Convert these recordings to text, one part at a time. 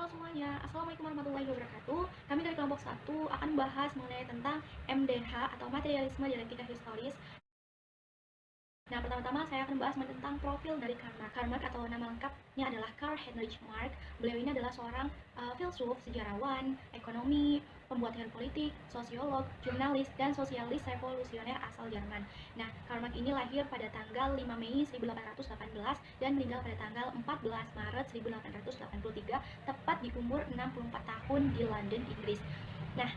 Halo semuanya, Assalamualaikum warahmatullahi wabarakatuh. Kami dari kelompok 1 akan membahas mengenai tentang MDH atau materialisme dialektika historis. Nah, pertama-tama saya akan membahas tentang profil dari Karl Marx. Karl Marx atau nama lengkapnya adalah Karl Heinrich Marx. Beliau ini adalah seorang filsuf, sejarawan, ekonomi, pembuat teori politik, sosiolog, jurnalis, dan sosialis revolusioner asal Jerman. Nah, Karl Marx ini lahir pada tanggal 5 Mei 1818 dan meninggal pada tanggal 14 Maret 1883, tepat di umur 64 tahun di London, Inggris. Nah,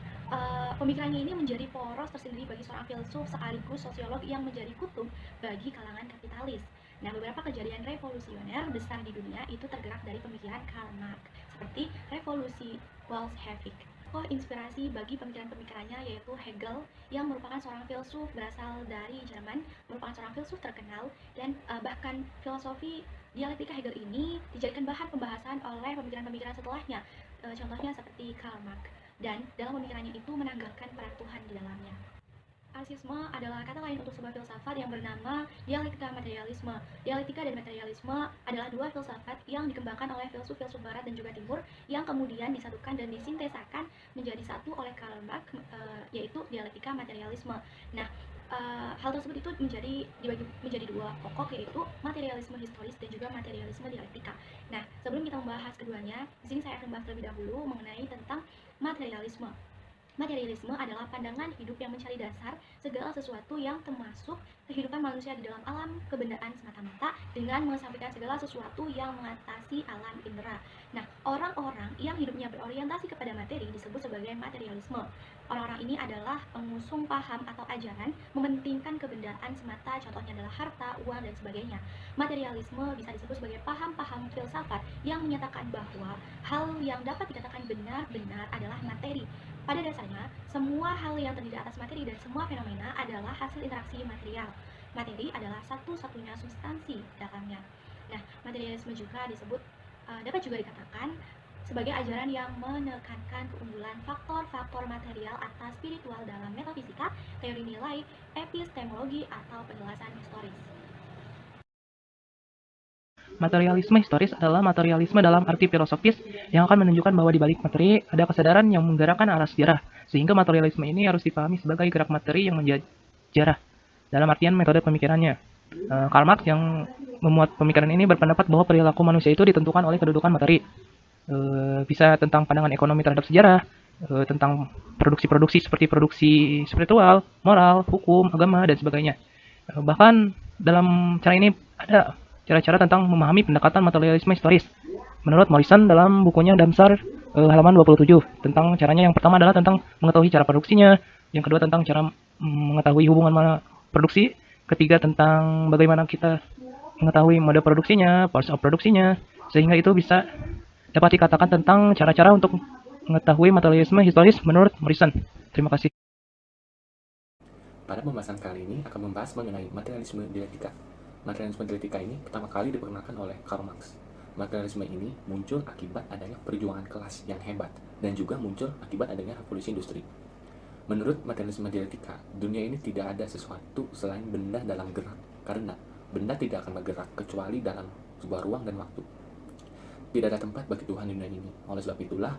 pemikirannya ini menjadi poros tersendiri bagi seorang filsuf sekaligus sosiolog yang menjadi kutub bagi kalangan kapitalis. Nah, beberapa kejadian revolusioner besar di dunia itu tergerak dari pemikiran Karl Marx, seperti revolusi Bolshevik. Inspirasi bagi pemikiran-pemikirannya yaitu Hegel, yang merupakan seorang filsuf berasal dari Jerman, merupakan seorang filsuf terkenal, dan bahkan filosofi dialektika Hegel ini dijadikan bahan pembahasan oleh pemikiran-pemikiran setelahnya, contohnya seperti Karl Marx. Dan dalam pemikirannya itu menanggalkan peran Tuhan di dalamnya. Marxisme adalah kata lain untuk sebuah filsafat yang bernama dialektika materialisme. Dialektika dan materialisme adalah dua filsafat yang dikembangkan oleh filsuf-filsuf barat dan juga timur, yang kemudian disatukan dan disintesakan menjadi satu oleh Karl Marx, yaitu dialektika materialisme. Nah, hal tersebut itu dibagi menjadi dua pokok, yaitu materialisme historis dan juga materialisme dialektika. Nah, sebelum kita membahas keduanya, di sini saya akan membahas terlebih dahulu mengenai tentang materialisme. Materialisme adalah pandangan hidup yang mencari dasar segala sesuatu yang termasuk kehidupan manusia di dalam alam kebendaan semata-mata dengan mengesampingkan segala sesuatu yang mengatasi alam indera. Nah, orang-orang yang hidupnya berorientasi kepada materi disebut sebagai materialisme. Orang-orang ini adalah pengusung paham atau ajaran mementingkan kebendaan semata, contohnya adalah harta, uang, dan sebagainya. Materialisme bisa disebut sebagai paham-paham filsafat yang menyatakan bahwa hal yang dapat dikatakan benar-benar adalah materi. Pada dasarnya, semua hal yang terdiri atas materi dan semua fenomena adalah hasil interaksi material. Materi adalah satu-satunya substansi dalamnya. Nah, materialisme juga dapat juga dikatakan sebagai ajaran yang menekankan keunggulan faktor-faktor material atas spiritual dalam metafisika, teori nilai, epistemologi, atau penjelasan historis. Materialisme historis adalah materialisme dalam arti filosofis yang akan menunjukkan bahwa di balik materi ada kesadaran yang menggerakkan arah sejarah, sehingga materialisme ini harus dipahami sebagai gerak materi yang menjarah dalam artian metode pemikirannya. Karl Marx yang memuat pemikiran ini berpendapat bahwa perilaku manusia itu ditentukan oleh kedudukan materi. Bisa tentang pandangan ekonomi terhadap sejarah, tentang produksi-produksi seperti produksi spiritual, moral, hukum, agama, dan sebagainya. Bahkan dalam cara ini ada cara-cara tentang memahami pendekatan materialisme historis. Menurut Morrison dalam bukunya Damsar halaman 27, tentang caranya yang pertama adalah tentang mengetahui cara produksinya, yang kedua tentang cara mengetahui hubungan produksi, ketiga tentang bagaimana kita mengetahui mode produksinya, parts of produksinya, sehingga itu bisa dapat dikatakan tentang cara-cara untuk mengetahui materialisme historis menurut Morrison. Terima kasih. Pada pembahasan kali ini akan membahas mengenai materialisme dialektika. Materialisme dialektika ini pertama kali diperkenalkan oleh Karl Marx. Materialisme ini muncul akibat adanya perjuangan kelas yang hebat dan juga muncul akibat adanya revolusi industri. Menurut materialisme dialektika, dunia ini tidak ada sesuatu selain benda dalam gerak, karena benda tidak akan bergerak kecuali dalam sebuah ruang dan waktu. Tidak ada tempat bagi Tuhan di dunia ini. Oleh sebab itulah,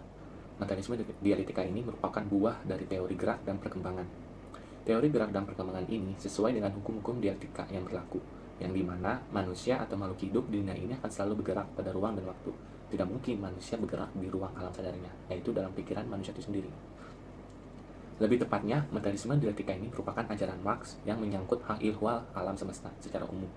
materialisme dialektika ini merupakan buah dari teori gerak dan perkembangan. Teori gerak dan perkembangan ini sesuai dengan hukum-hukum dialektika yang berlaku, yang dimana manusia atau makhluk hidup di dunia ini akan selalu bergerak pada ruang dan waktu. Tidak mungkin manusia bergerak di ruang alam sadarnya, yaitu dalam pikiran manusia itu sendiri. Lebih tepatnya, materialisme dialektika ini merupakan ajaran Marx yang menyangkut hal ihwal alam semesta secara umum.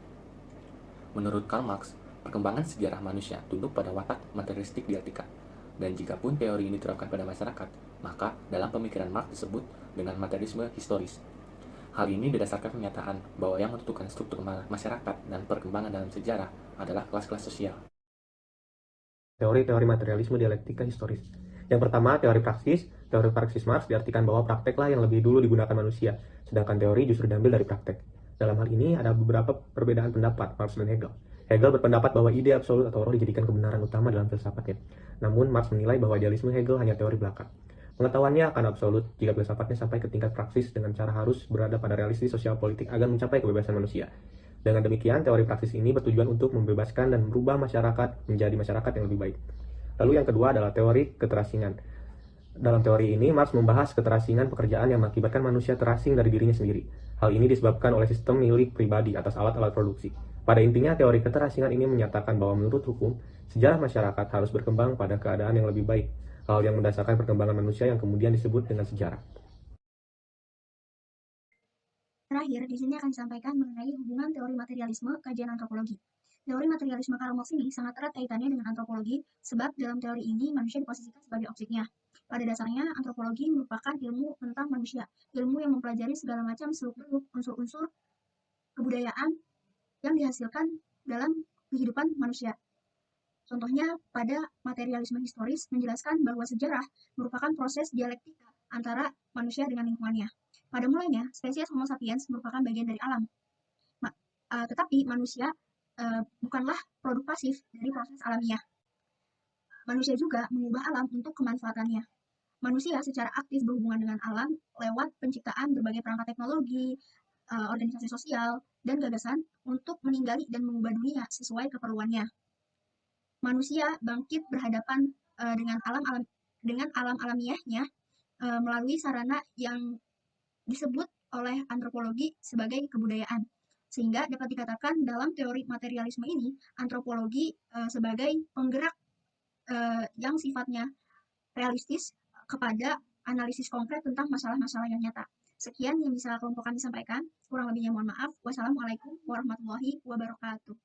Menurut Karl Marx, perkembangan sejarah manusia tunduk pada watak materialistik dialektika, dan jikapun teori ini diterapkan pada masyarakat, maka dalam pemikiran Marx disebut dengan materialisme historis. Hal ini didasarkan pernyataan bahwa yang menentukan struktur masyarakat dan perkembangan dalam sejarah adalah kelas-kelas sosial. Teori-teori materialisme dialektika historis. Yang pertama, teori praksis Marx diartikan bahwa prakteklah yang lebih dulu digunakan manusia, sedangkan teori justru diambil dari praktek. Dalam hal ini ada beberapa perbedaan pendapat Marx dan Hegel. Hegel berpendapat bahwa ide absolut atau roh dijadikan kebenaran utama dalam filsafatnya. Namun Marx menilai bahwa idealisme Hegel hanya teori belaka. Pengetahuannya akan absolut jika filsafatnya sampai ke tingkat praksis dengan cara harus berada pada realistis sosial politik agar mencapai kebebasan manusia. Dengan demikian, teori praksis ini bertujuan untuk membebaskan dan merubah masyarakat menjadi masyarakat yang lebih baik. Lalu yang kedua adalah teori keterasingan. Dalam teori ini, Marx membahas keterasingan pekerjaan yang mengakibatkan manusia terasing dari dirinya sendiri. Hal ini disebabkan oleh sistem milik pribadi atas alat-alat produksi. Pada intinya, teori keterasingan ini menyatakan bahwa menurut hukum, sejarah masyarakat harus berkembang pada keadaan yang lebih baik, hal yang mendasarkan perkembangan manusia yang kemudian disebut dengan sejarah. Terakhir, di sini akan disampaikan mengenai hubungan teori materialisme kajian antropologi. Teori materialisme Karl Marx ini sangat erat kaitannya dengan antropologi, sebab dalam teori ini manusia diposisikan sebagai objeknya. Pada dasarnya, antropologi merupakan ilmu tentang manusia, ilmu yang mempelajari segala macam seluk-beluk unsur-unsur kebudayaan yang dihasilkan dalam kehidupan manusia. Contohnya, pada materialisme historis menjelaskan bahwa sejarah merupakan proses dialektika antara manusia dengan lingkungannya. Pada mulanya, spesies Homo sapiens merupakan bagian dari alam. Tetapi manusia bukanlah produk pasif dari proses alamiah. Manusia juga mengubah alam untuk kemanfaatannya. Manusia secara aktif berhubungan dengan alam lewat penciptaan berbagai perangkat teknologi, organisasi sosial, dan gagasan untuk meninggali dan mengubah dunia sesuai keperluannya. Manusia bangkit berhadapan dengan alam alamiahnya melalui sarana yang disebut oleh antropologi sebagai kebudayaan. Sehingga dapat dikatakan dalam teori materialisme ini, antropologi sebagai penggerak yang sifatnya realistis kepada analisis konkret tentang masalah-masalah yang nyata. Sekian yang bisa kelompok kami sampaikan. Kurang lebihnya mohon maaf. Wassalamualaikum warahmatullahi wabarakatuh.